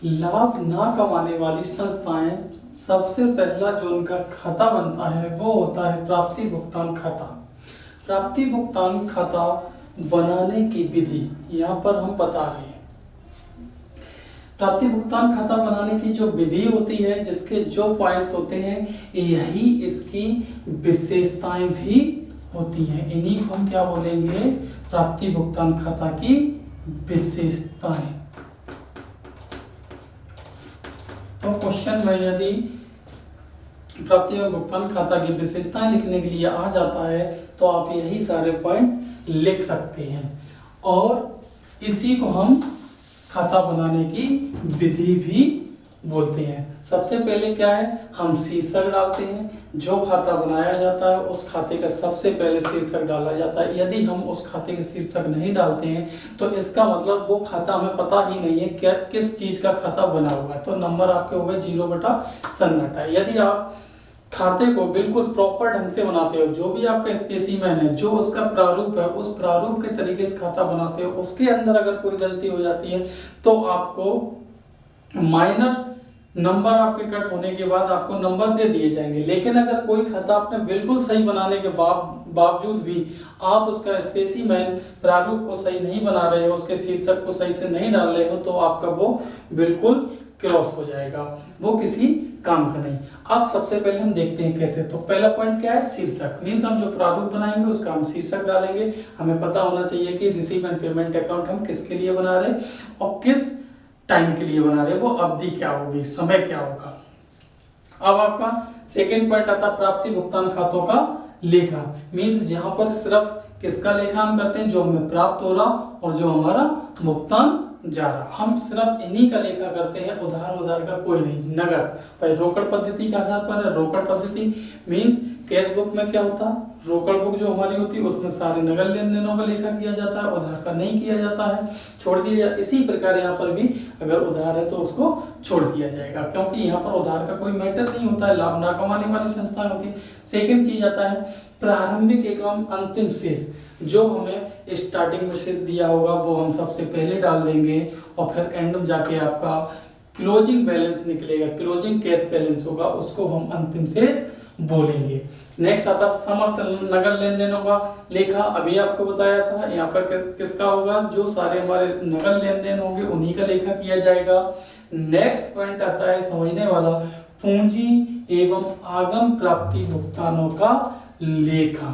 लाभ ना कमाने वाली संस्थाएं सबसे पहला जो उनका खाता बनता है वो होता है प्राप्ति भुगतान खाता। प्राप्ति भुगतान खाता बनाने की विधि यहाँ पर हम बता रहे हैं। प्राप्ति भुगतान खाता बनाने की जो विधि होती है, जिसके जो पॉइंट्स होते हैं, यही इसकी विशेषताएं भी होती हैं। इन्हीं को हम क्या बोलेंगे? प्राप्ति भुगतान खाता की विशेषताएं। तो क्वेश्चन में यदि प्राप्ति एवं भुगतान खाता की विशेषताएं लिखने के लिए आ जाता है तो आप यही सारे पॉइंट लिख सकते हैं, और इसी को हम खाता बनाने की विधि भी बोलते हैं। सबसे पहले क्या है, हम शीर्षक डालते हैं। जो खाता बनाया जाता है उस खाते का सबसे पहले शीर्षक डाला जाता है। यदि हम उस खाते का शीर्षक नहीं डालते हैं तो इसका मतलब वो खाता हमें पता ही नहीं है क्या किस चीज का खाता बना हुआ है, तो नंबर आपके हो गए 0/सन्नाटा। यदि आप खाते को बिल्कुल प्रॉपर ढंग से बनाते हो, जो भी आपका स्पेसिमेन है, जो उसका प्रारूप है, उस प्रारूप के तरीके से खाता बनाते हो, उसके अंदर अगर कोई गलती हो जाती है तो आपको माइनर नंबर आपके कट होने के बाद आपको नंबर दे दिए जाएंगे। लेकिन अगर कोई खाता आपने बिल्कुल सही बनाने के बावजूद भी आप उसका स्पेसिमेन प्रारूप को सही नहीं बना रहे हो, उसके शीर्षक को सही से नहीं डाल रहे हो, तो आपका वो बिल्कुल क्रॉस हो जाएगा, वो किसी काम का नहीं। अब सबसे पहले हम देखते हैं कैसे। तो पहला पॉइंट क्या है? शीर्षक। मीन्स हम जो प्रारूप बनाएंगे उसका हम शीर्षक डालेंगे। हमें पता होना चाहिए कि रिसीव एंड पेमेंट अकाउंट हम किसके लिए बना रहे हैं और किस टाइम के लिए बना रहे हैं, वो अवधि क्या होगी, समय क्या होगा। अब आपका सेकेंड पॉइंट आता है प्राप्ति भुगतान खातों का लेखा। मीन्स जहां पर सिर्फ किसका लेखा हम करते हैं, जो हमें प्राप्त हो रहा और जो हमारा भुगतान जा रहा, हम सिर्फ इन्हीं का लेखा करते हैं, उधार का कोई नहीं। नगद भाई रोकड़ पद्धति के आधार पर है। रोकड़ पद्धति मीन्स कैश बुक में क्या होता है, रोकड़ बुक जो हमारी होती है उसमें सारे नगद लेन देनों का लेखा किया जाता है, उधार का नहीं किया जाता है, छोड़ दिया जाता। इसी प्रकार यहाँ पर भी अगर उधार है तो उसको छोड़ दिया जाएगा, क्योंकि यहाँ पर उधार का कोई मैटर नहीं होता है, लाभ ना कमाने वाली संस्थाएं होती है। सेकेंड चीज आता है प्रारंभिक एवं अंतिम शेष। जो हमें स्टार्टिंग में शेष दिया होगा वो हम सबसे पहले डाल देंगे, और फिर एंड में जाके आपका क्लोजिंग बैलेंस निकलेगा, क्लोजिंग कैश बैलेंस होगा, उसको हम अंतिम शेष बोलेंगे। नेक्स्ट आता समस्त नगद लेन देनों का लेखा। अभी आपको बताया था यहाँ पर किसका होगा, जो सारे हमारे नगद लेन देन होंगे उन्हीं का लेखा किया जाएगा। नेक्स्ट पॉइंट आता है समझने वाला, पूंजी एवं आगम प्राप्ति भुगतानों का लेखा।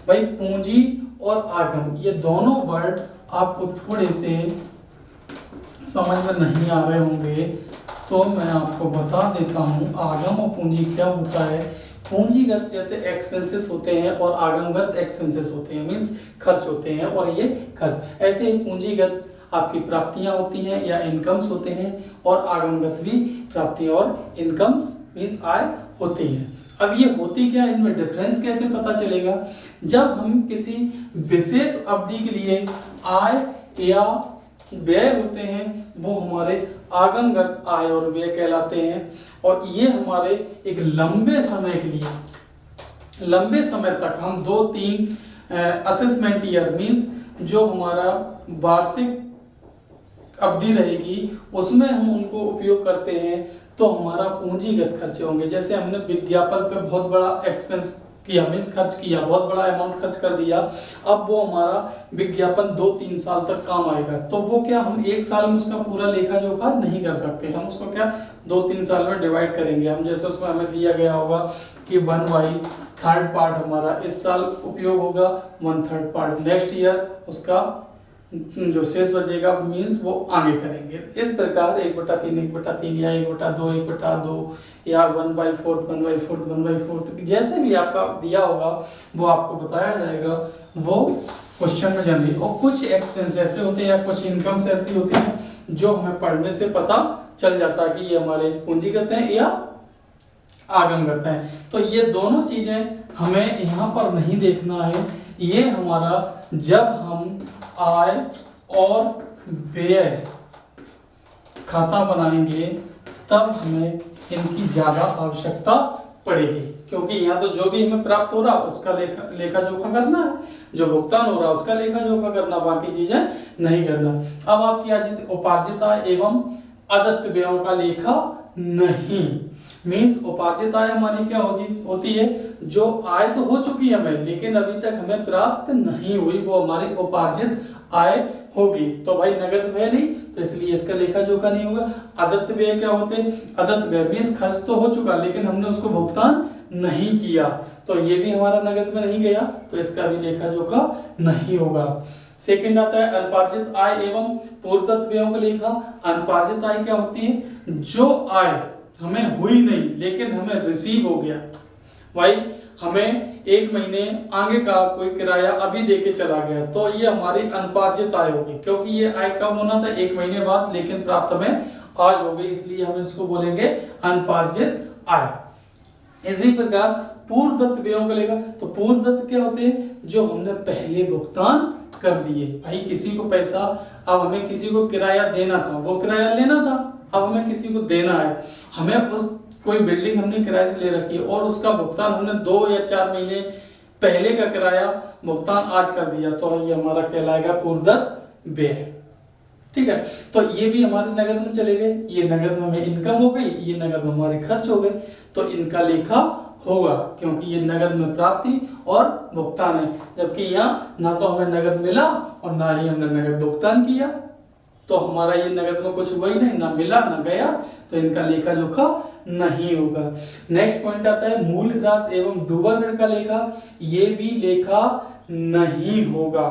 भाई पूंजी और आगम ये दोनों वर्ड आपको थोड़े से समझ में नहीं आ रहे होंगे, तो मैं आपको बता देता हूँ आगम और पूंजी क्या होता है। पूंजीगत जैसे एक्सपेंसेस होते हैं और आगमगत एक्सपेंसेस होते हैं, मींस खर्च होते हैं, और ये खर्च। ऐसे ही पूंजीगत आपकी प्राप्तियां होती हैं या इनकम्स होते हैं, और आगमगत भी प्राप्तियां और इनकम्स मींस आय होती हैं। अब ये होती क्या, इनमें डिफरेंस कैसे पता चलेगा? जब हम किसी विशेष अवधि के लिए आय या व्यय होते हैं वो हमारे आगमगत आय और व्यय कहलाते हैं, और ये हमारे एक लंबे समय के लिए, लंबे समय तक हम 2-3 असेसमेंट ईयर मींस जो हमारा वार्षिक अवधि रहेगी उसमें हम उनको उपयोग करते हैं, तो हमारा पूंजीगत खर्चे होंगे। जैसे हमने विज्ञापन पे बहुत बड़ा एक्सपेंस किया, मीन्स खर्च किया, बहुत बड़ा अमाउंट खर्च कर दिया, अब वो हमारा विज्ञापन 2-3 साल तक काम आएगा, तो वो क्या हम एक साल में उसका पूरा लेखा जोखा नहीं कर सकते, हम उसको क्या 2-3 साल में डिवाइड करेंगे। हम जैसे उसमें हमें दिया गया होगा कि 1/3 पार्ट हमारा इस साल उपयोग होगा, 1/3 पार्ट नेक्स्ट ईयर, उसका जो शेष बचेगा मीन्स वो आगे करेंगे। इस प्रकार 1/3, 1/3 या 1/2, 1/2 या 1/4, 1/4, 1/4 जैसे भी आपका दिया होगा वो आपको बताया जाएगा वो क्वेश्चन में जनरली। और कुछ एक्सपेंस ऐसे होते हैं या कुछ इनकम्स ऐसी होती हैं जो हमें पढ़ने से पता चल जाता है कि ये हमारे पूंजीगत हैं या आगमगत हैं। तो ये दोनों चीजें हमें यहाँ पर नहीं देखना है, ये हमारा जब हम आय और व्यय खाता बनाएंगे तब हमें इनकी ज्यादा आवश्यकता पड़ेगी, क्योंकि यहाँ तो जो भी हमें प्राप्त हो रहा उसका लेखा जोखा करना है, जो भुगतान हो रहा उसका लेखा जोखा करना, बाकी चीजें नहीं करना। अब आपकी उपार्जित आय एवं अदत्त व्ययों का लेखा नहीं। मीन्स उपार्जित आय हमारी क्या होती है, जो आय तो हो चुकी है हमें लेकिन अभी तक हमें प्राप्त नहीं हुई, वो हमारी उपार्जित आय होगी। तो भाई नगद व्यय नहीं, तो इसलिए इसका लेखा जोखा नहीं होगा। अदत्त व्यय क्या होते हैं, अदत्त व्यय मीन्स खर्च तो हो चुका लेकिन हमने उसको भुगतान नहीं किया, तो ये भी हमारा नगद में नहीं गया, तो इसका भी लेखा जोखा नहीं होगा। सेकंड आता है अनपार्जित आय एवं पूर्वदत्त व्ययों का लेखा। अनपार्जित आय क्या होती है, जो आय हमें हुई नहीं लेकिन हमें रिसीव हो गया। भाई हमें एक महीने आगे का कोई किराया अभी देके चला गया, तो ये हमारी अनपार्जित आय होगी, क्योंकि ये आय कब होना था, एक महीने बाद, लेकिन प्राप्त हमें आज हो गई, इसलिए हम इसको बोलेंगे अनपार्जित आय। इसी प्रकार पूर्वदत्त व्ययों का लेखा। तो पूर्वदत्त क्या होते हैं, जो हमने पहले भुगतान कर दिए। भाई किसी को पैसा, अब हमें किसी को किराया देना था, वो किराया लेना था, अब हमें किसी को देना है, हमें उस कोई बिल्डिंग हमने किराए से ले रखी है और उसका भुगतान हमने 2 या 4 महीने पहले का किराया भुगतान आज कर दिया, तो ये हमारा कहलाएगा पूर्वदत्त व्यय। ठीक है, तो ये भी हमारे नगद में चले गए, ये नगद में हमें इनकम हो गई, ये नगद में हमारे खर्च हो गए, तो इनका लेखा होगा, क्योंकि ये नगद में प्राप्ति और भुगतान है, जबकि यहाँ ना तो हमें नगद मिला और ना ही हमने नगद भुगतान किया, तो हमारा ये नगद में कुछ हुआ ही नहीं, ना मिला ना गया, तो इनका लेखा जोखा नहीं होगा। नेक्स्ट पॉइंट आता है मूल ह्रास एवं डूबल ऋण का लेखा। ये भी लेखा नहीं होगा।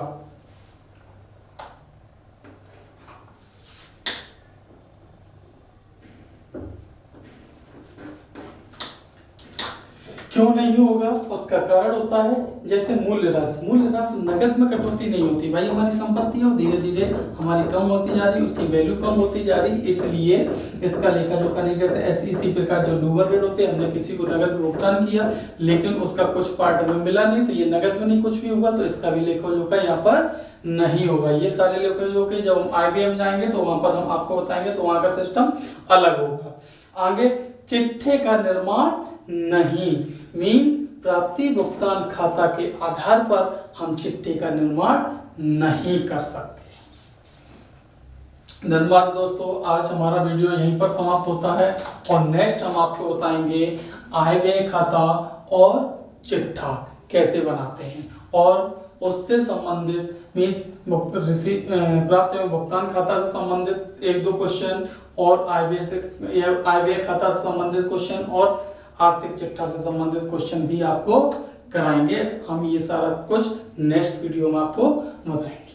क्यों नहीं होगा, उसका कारण होता है जैसे मूल्यह्रास। मूल्यह्रास नगद में कटौती नहीं होती, भाई हमारी संपत्ति है धीरे धीरे हमारी कम होती जा रही, उसकी वैल्यू कम होती जा रही, इसलिए इसका लेखा जोखा नहीं करते। ऐसे इसी प्रकार जो डूबल ऋण होते हैं, हमने किसी को नगद में भुगतान किया लेकिन उसका कुछ पार्ट हमें मिला नहीं, तो ये नगद में नहीं कुछ भी हुआ, तो इसका भी लेखा जोखा यहाँ पर नहीं होगा। ये सारे लेखा जोखे जब हम IBM जाएंगे तो वहां पर हम आपको बताएंगे, तो वहां का सिस्टम अलग होगा। आगे चिट्ठे का निर्माण नहीं, मीन प्राप्ति भुगतान खाता के आधार पर हम चिट्ठे का निर्माण नहीं कर सकते। धन्यवाद दोस्तों, आज हमारा वीडियो यहीं पर समाप्त होता है और नेक्स्ट हम आपको बताएंगे आय व्यय खाता और चिट्ठा कैसे बनाते हैं और उससे संबंधित मीन्स प्राप्त एवं भुगतान खाता से संबंधित 1-2 क्वेश्चन और आय व्यय खाता से संबंधित क्वेश्चन और आर्थिक चिट्ठा से संबंधित क्वेश्चन भी आपको कराएंगे। हम ये सारा कुछ नेक्स्ट वीडियो में आपको बताएंगे।